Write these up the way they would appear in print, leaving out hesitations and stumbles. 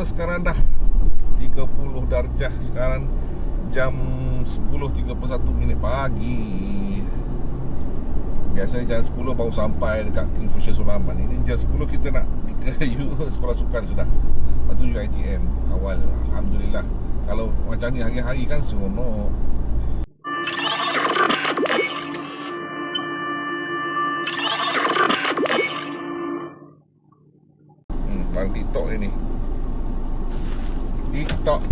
sekarang dah 30 darjah. Sekarang jam 10.31 pagi. Biasanya jam 10 baru sampai dekat Kingfisher Sulaiman. Ini jam 10 kita nak pergi ke sekolah sukan sudah. Lepas tu UiTM awal. Alhamdulillah. Kalau macam ni hari-hari kan seronok. Barang TikTok ni. TikTok.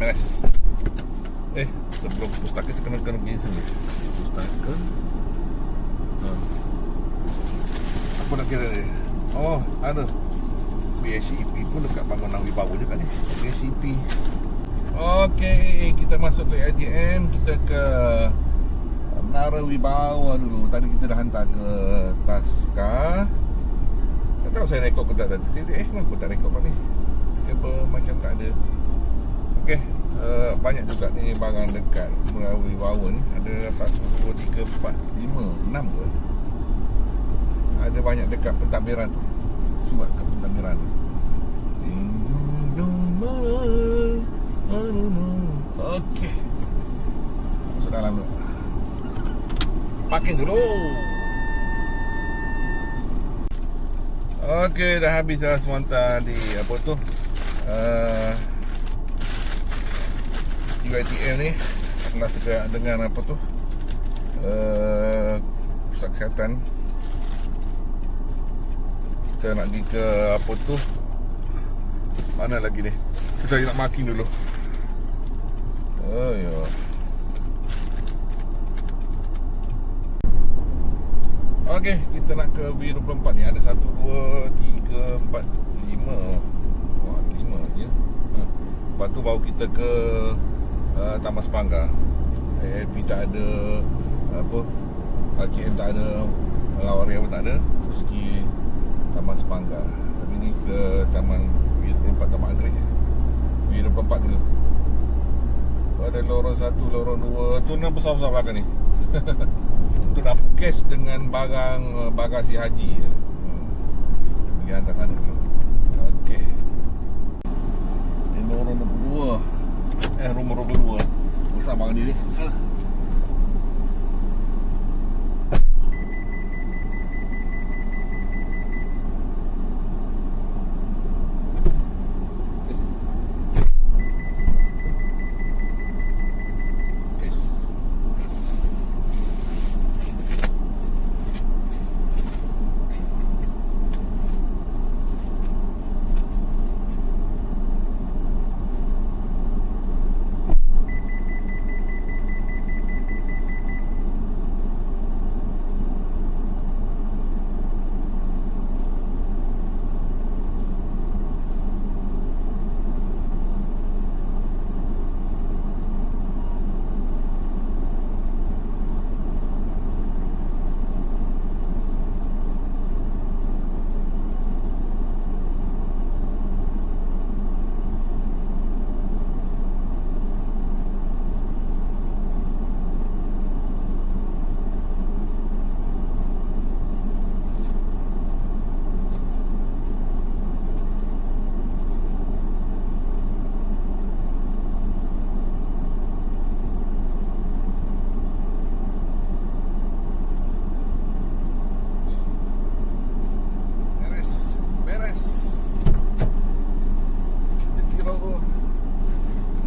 Beres. Sebelum pustaka kita kena pergi sini. Pustaka. Apa nak kira ni? Oh, ada BHEP pun dekat bangunan Wibawa juga ni. BHEP. Okey, kita masuk ke ATM. Kita ke Menara Wibawa dulu. Tadi kita dah hantar ke Taska. Tak tahu saya rekod ke tak tadi. Kenapa tak rekod ni? Tiba macam tak ada. Okey, banyak juga ni barang dekat Menara Wibawa ni. Ada 1, 2, 3, 4, 5, 6 ke. Ada banyak dekat pentadbiran tu. Surat kat pentadbiran tu. Okey, masuk dalam tu. Parking dulu. Okey, dah habis dah semua di apa tu, UiTM ni. Kelas dengan apa tu, pusat kesihatan. Kita nak pergi ke apa tu, mana lagi ni? Saya nak marking dulu. Oh ya. Okey, kita nak ke V24 ni. Ada 1, 2, 3, 4, 5. Wah, 5 je. Lepas tu baru kita ke Taman Sepanggar. ALP tak ada, apa, KM tak ada, Lawari pun tak ada. Terus pergi Taman Sepanggar. Tapi ni ke Taman V24, Taman Anggrek. V24 dulu. Ada lorong 1, lorong 2. Tu nak besar-besar belakang ni. Untuk nak kes dengan barang bagasi haji. Pergi hantar sana dulu. Okey. Ini lorong 22. Rumah 22. Besar barang ni.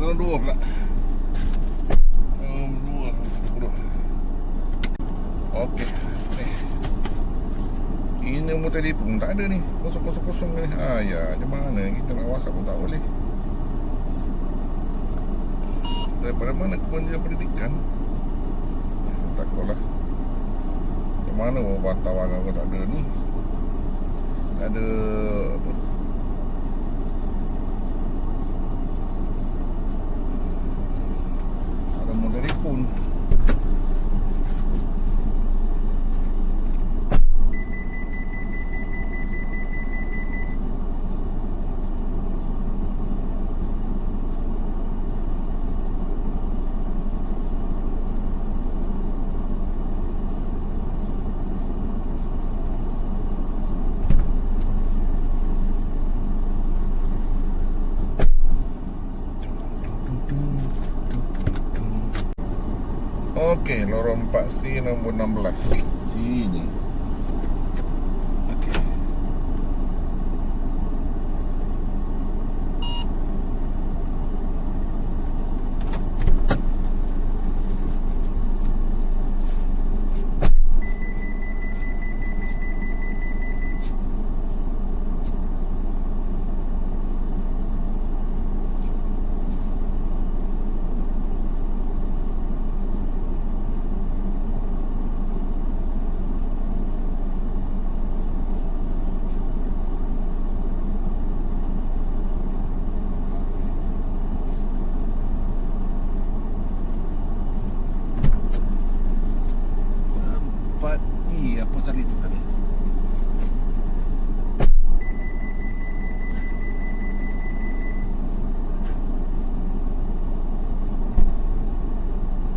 Nombor 2 pula. Nombor 2. Okey. nombor telefon tak ada ni, kosong-kosong ni. Ya, macam mana kita nak WhatsApp pun tak boleh. Daripada mana Kementerian Pendidikan? Takutlah. Macam mana orang bantau agama tak ada ni? Tak ada apa? Tak ada nombor telefon. Okey, lorong 4C nombor 16. Sini. Okey. Apa tadi tu tadi?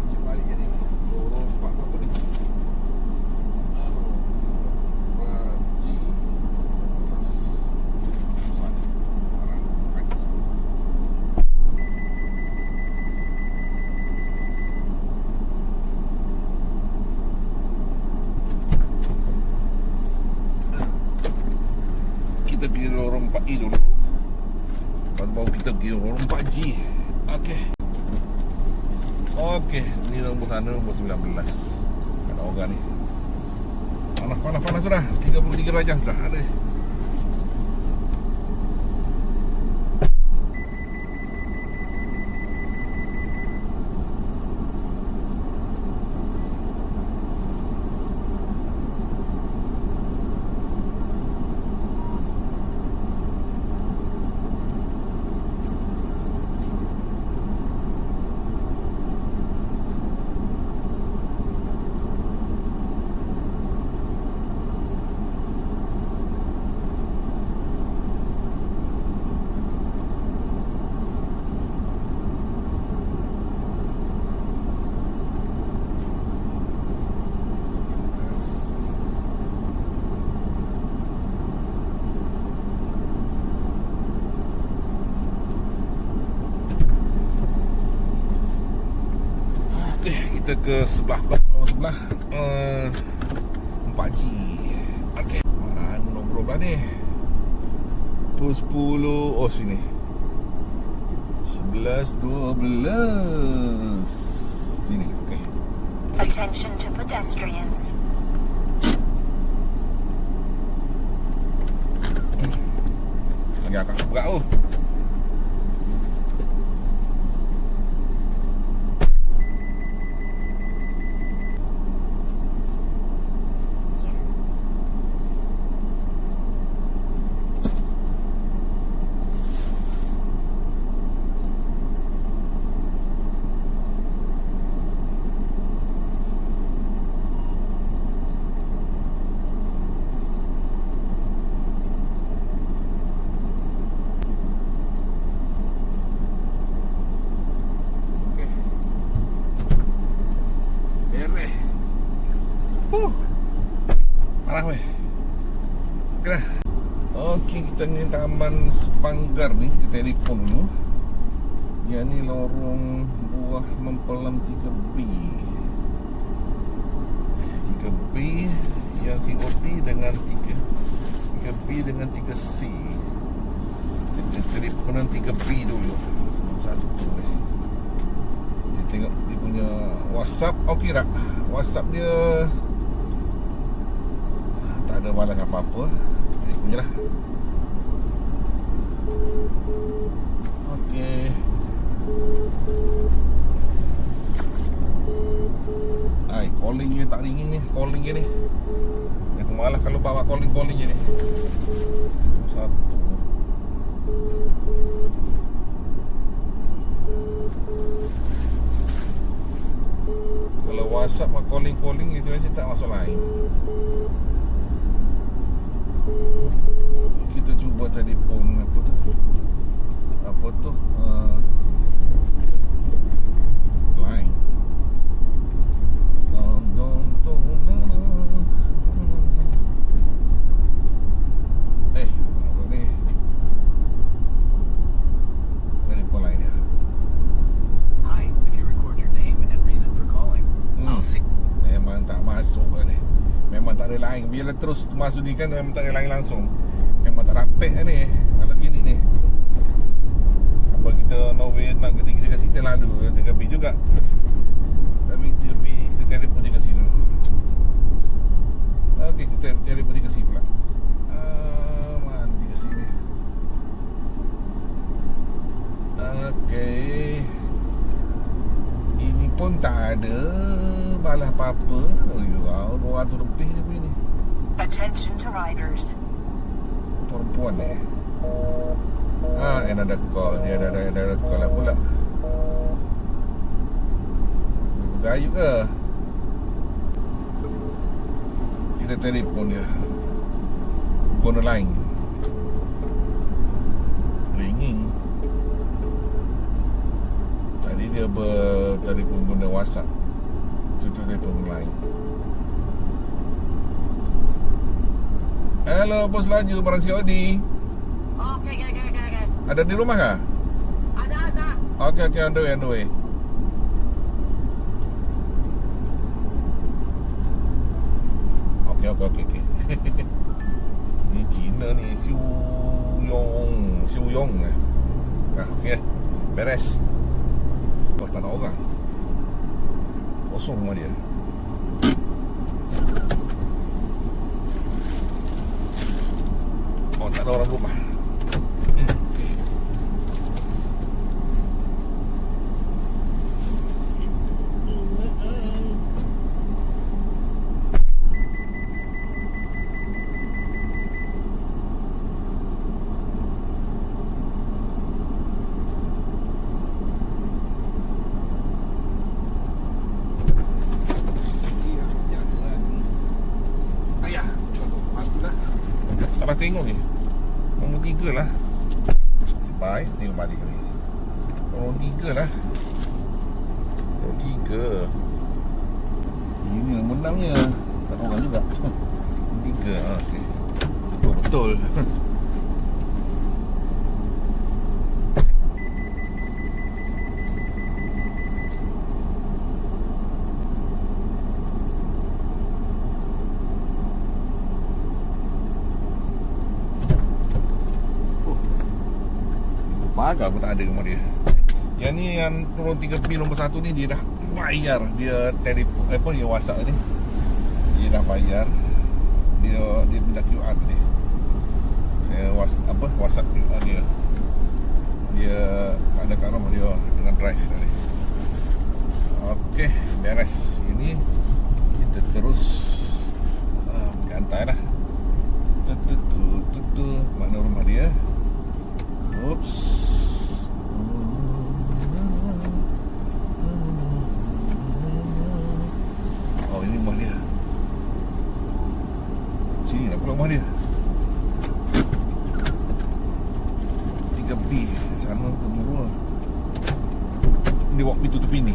Macam balik je ni. Lorong 4 apa ni? Kita pergi lorong 4E dulu. Baru kita pergi lorong 4G. Okey. Okey, ni nombor sana nombor 19. Ada orang ni. Panas sudah. 33 darjah sudah ada. Kita ke sebelah sebelah 4G. Okey. Mana nombor berapa ni? 10. Oh sini. 11 12. Sini. Okey. Attention to pedestrians. Lagi agak berat tu. Parah weh. Okey dah. Okey, kita ni Taman Sepanggar ni. Kita telefon dulu. Yang ni lorong Buah Mempelam 3B. 3B yang COP dengan 3B dengan 3C. Kita telefonan 3B dulu. Satu ni. Kita tengok dia punya WhatsApp. Okey tak? WhatsApp dia tak ada balas apa-apa. Telefon je lah. Okey. Ai, calling je tak ringing ni. Calling je ni. Aku malas kalau bawa calling je ni. Satu. Kalau WhatsApp mah calling itu biasa tak masuk line. Kita cuba telefon apa tu? Line. Apa ni? Telefon line dia. Hi, if you record your name and reason for calling, I'll see. Memang tak masuk lah ni. Memang tak ada line. Bila terus masuk ni kan memang tak ada line langsung. Memang tak rapet lah ni. Kalau gini ni. Apa kita no way nak kita kasi kita lalu dengan B juga. Tapi kita telefon je kasi dulu. Okey, kita telefon je kasi pula. Mana dia kasi ni? Okey. Ini pun tak ada balas apa-apa. Wow, 200 lebih dia punya ni. Attention to riders. Perempuan ni. Another call. Dia ada call lah pula. Dia bergayut ke? Kita telefon dia. Guna line. Ringing. Tadi dia bertelefon guna WhatsApp. Itu telefon line. Hello, bos laju barang si Odi. Okay. Ada di rumah kah? Ada. Okay, on the way. Okay. Ni Cina ni, Siu Yong. Okey. Beres. Oh, tak ada orang. Kosong rumah dia. Oh, tak ada orang rumah. Okey. Ayah, matilah. Salah tengok ni. Nombor 3 lah. Baik, tengok balik ni. Nombor 3 lah. Nombor 3. Ini nombor 6 nya. Tak ada orang juga. Nombor 3. Okey. Oh, betul. Pagar pun tak ada rumah dia. Yang ni yang turun 3B nombor 1 ni dia dah bayar. Dia telefon dia WhatsApp ni. Dia dah bayar. Dia minta QR tadi. WhatsApp QR dia. Dia ada kat rumah dia dengan drive tadi. Okey, beres. Ini kita terus gantai lah. Mana rumah dia? Oops. Oh, ini rumah dia. Sini nak pula rumah dia. 3B. Sana tu murah. Dia walk pintu tepi ni.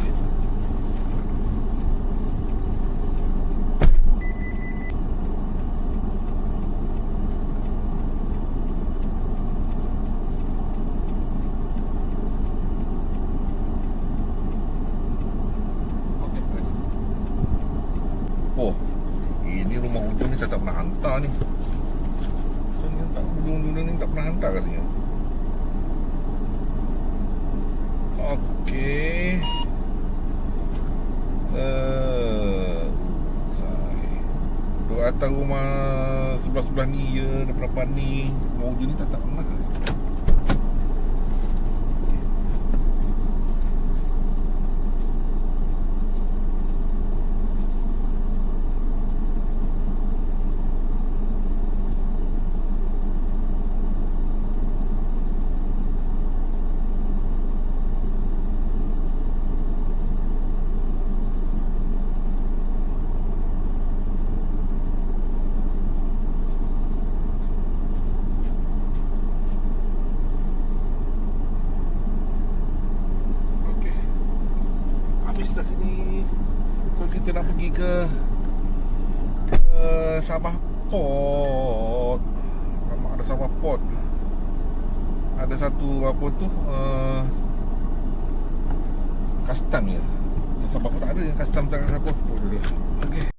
Oh, ini rumah hujung ni saya tak pernah hantar ni. Rasanya tak, hujung-hujung ni tak pernah hantar rasanya. Okey. atas rumah sebelah-sebelah ni ya, depan-depan ni, rumah hujung ni tak pernah. Habis dah sini. So kita nak pergi ke Sabah Port. Nampak ada Sabah Port. Ada satu apa tu custom ya. Yang Sabah Port tak ada, yang custom tak ada Sabah Port dulu. Okey.